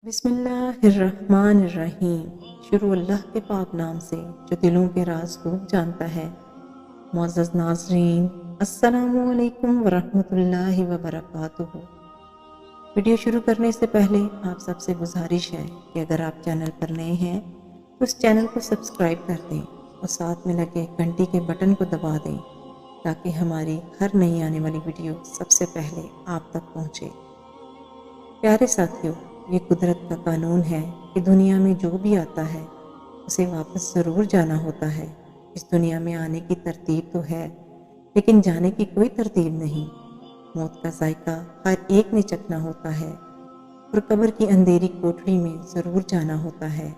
بسم اللہ الرحمن الرحیم۔ شروع اللہ کے پاک نام سے جو دلوں کے راز کو جانتا ہے۔ معزز ناظرین، السلام علیکم ورحمۃ اللہ وبرکاتہ۔ ویڈیو شروع کرنے سے پہلے آپ سب سے گزارش ہے کہ اگر آپ چینل پر نئے ہیں تو اس چینل کو سبسکرائب کر دیں اور ساتھ میں لگے گھنٹی کے بٹن کو دبا دیں تاکہ ہماری ہر نئی آنے والی ویڈیو سب سے پہلے آپ تک پہنچے۔ پیارے ساتھیوں، یہ قدرت کا قانون ہے کہ دنیا میں جو بھی آتا ہے اسے واپس ضرور جانا ہوتا ہے۔ اس دنیا میں آنے کی ترتیب تو ہے لیکن جانے کی کوئی ترتیب نہیں۔ موت کا ذائقہ ہر ایک نے چکھنا ہوتا ہے اور قبر کی اندھیری کوٹڑی میں ضرور جانا ہوتا ہے۔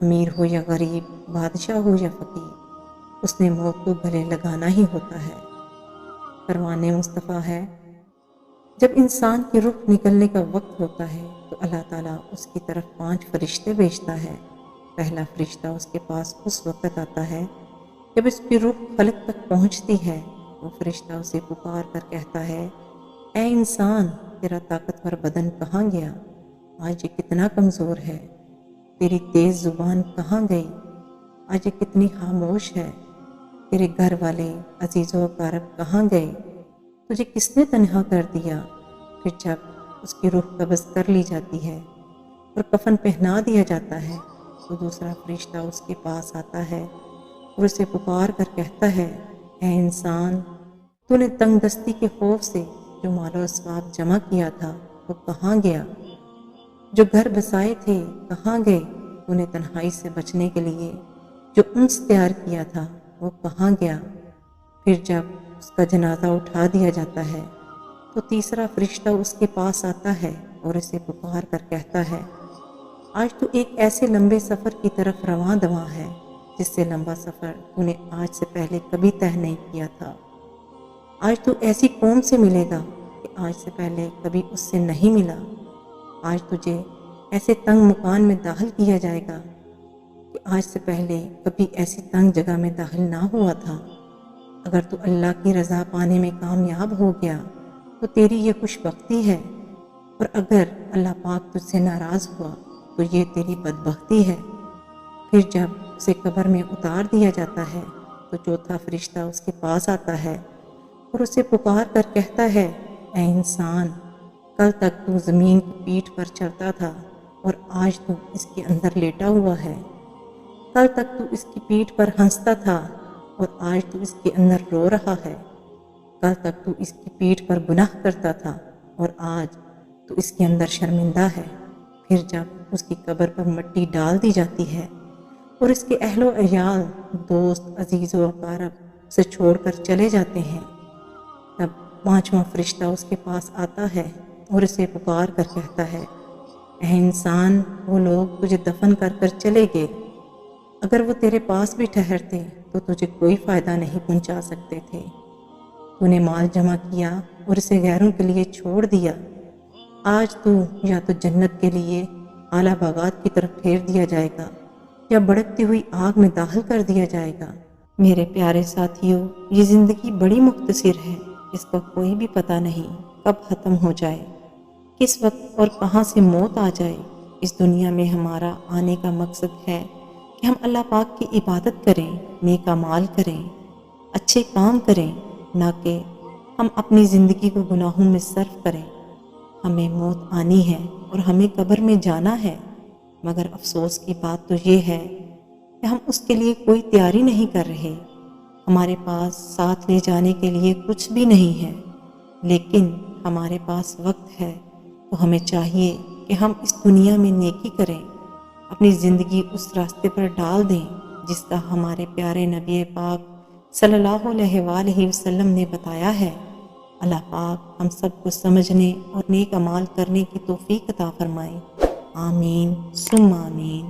امیر ہو یا غریب، بادشاہ ہو یا فقیر، اس نے موت کو گلے لگانا ہی ہوتا ہے۔ پروان مصطفیٰ ہے، جب انسان کی روح نکلنے کا وقت ہوتا ہے تو اللہ تعالیٰ اس کی طرف 5 فرشتے بھیجتا ہے۔ پہلا فرشتہ اس کے پاس اس وقت آتا ہے جب اس کی روح فلک تک پہنچتی ہے۔ وہ فرشتہ اسے پکار کر کہتا ہے، اے انسان، تیرا طاقتور بدن کہاں گیا؟ آج یہ کتنا کمزور ہے۔ تیری تیز زبان کہاں گئی؟ آج یہ کتنی خاموش ہے۔ تیرے گھر والے، عزیز و اقارب کہاں گئے؟ تجھے کس نے تنہا کر دیا؟ پھر جب اس کی روح قبض کر لی جاتی ہے اور کفن پہنا دیا جاتا ہے تو دوسرا فرشتہ اس کے پاس آتا ہے اور اسے پکار کر کہتا ہے، اے انسان، تو نے تنگ دستی کے خوف سے جو مال و اسباب جمع کیا تھا وہ کہاں گیا؟ جو گھر بسائے تھے کہاں گئے؟ تو نے تنہائی سے بچنے کے لیے جو انس تیار کیا تھا وہ کہاں گیا؟ پھر جب اس کا جنازہ اٹھا دیا جاتا ہے تو تیسرا فرشتہ اس کے پاس آتا ہے اور اسے پکار کر کہتا ہے، آج تو ایک ایسے لمبے سفر کی طرف رواں دواں ہے جس سے لمبا سفر تو نے آج سے پہلے کبھی طے نہیں کیا تھا۔ آج تو ایسی قوم سے ملے گا کہ آج سے پہلے کبھی اس سے نہیں ملا۔ آج تجھے ایسے تنگ مکان میں داخل کیا جائے گا کہ آج سے پہلے کبھی ایسی تنگ جگہ میں داخل نہ ہوا تھا۔ اگر تو اللہ کی رضا پانے میں کامیاب ہو گیا تو تیری یہ خوش بختی ہے، اور اگر اللہ پاک تجھ سے ناراض ہوا تو یہ تیری بدبختی ہے۔ پھر جب اسے قبر میں اتار دیا جاتا ہے تو چوتھا فرشتہ اس کے پاس آتا ہے اور اسے پکار کر کہتا ہے، اے انسان، کل تک تو زمین کی پیٹھ پر چلتا تھا اور آج تو اس کے اندر لیٹا ہوا ہے۔ کل تک تو اس کی پیٹھ پر ہنستا تھا اور آج تو اس کے اندر رو رہا ہے۔ کل تک تو اس کی پیٹھ پر گناہ کرتا تھا اور آج تو اس کے اندر شرمندہ ہے۔ پھر جب اس کی قبر پر مٹی ڈال دی جاتی ہے اور اس کے اہل و عیال، دوست، عزیز و اقارب اسے چھوڑ کر چلے جاتے ہیں، تب 5واں فرشتہ اس کے پاس آتا ہے اور اسے پکار کر کہتا ہے، اے انسان، وہ لوگ تجھے دفن کر کر چلے گئے، اگر وہ تیرے پاس بھی ٹھہرتے تو تجھے کوئی فائدہ نہیں پہنچا سکتے تھے۔ تو نے مال جمع کیا اور اسے غیروں کے لیے چھوڑ دیا۔ آج تو یا تو جنت کے لیے اعلیٰ باغات کی طرف پھیر دیا جائے گا یا بھڑکتی ہوئی آگ میں داخل کر دیا جائے گا۔ میرے پیارے ساتھیوں، یہ زندگی بڑی مختصر ہے، اس کا کوئی بھی پتہ نہیں کب ختم ہو جائے، کس وقت اور کہاں سے موت آ جائے۔ اس دنیا میں ہمارا آنے کا مقصد ہے کہ ہم اللہ پاک کی عبادت کریں، نیک اعمال کریں، اچھے کام کریں، نہ کہ ہم اپنی زندگی کو گناہوں میں صرف کریں۔ ہمیں موت آنی ہے اور ہمیں قبر میں جانا ہے، مگر افسوس کی بات تو یہ ہے کہ ہم اس کے لیے کوئی تیاری نہیں کر رہے۔ ہمارے پاس ساتھ لے جانے کے لیے کچھ بھی نہیں ہے، لیکن ہمارے پاس وقت ہے تو ہمیں چاہیے کہ ہم اس دنیا میں نیکی کریں، اپنی زندگی اس راستے پر ڈال دیں جس کا ہمارے پیارے نبی پاک صلی اللہ علیہ وآلہ وسلم نے بتایا ہے۔ اللہ پاک ہم سب کو سمجھنے اور نیک اعمال کرنے کی توفیق عطا فرمائے۔ آمین ثم آمین۔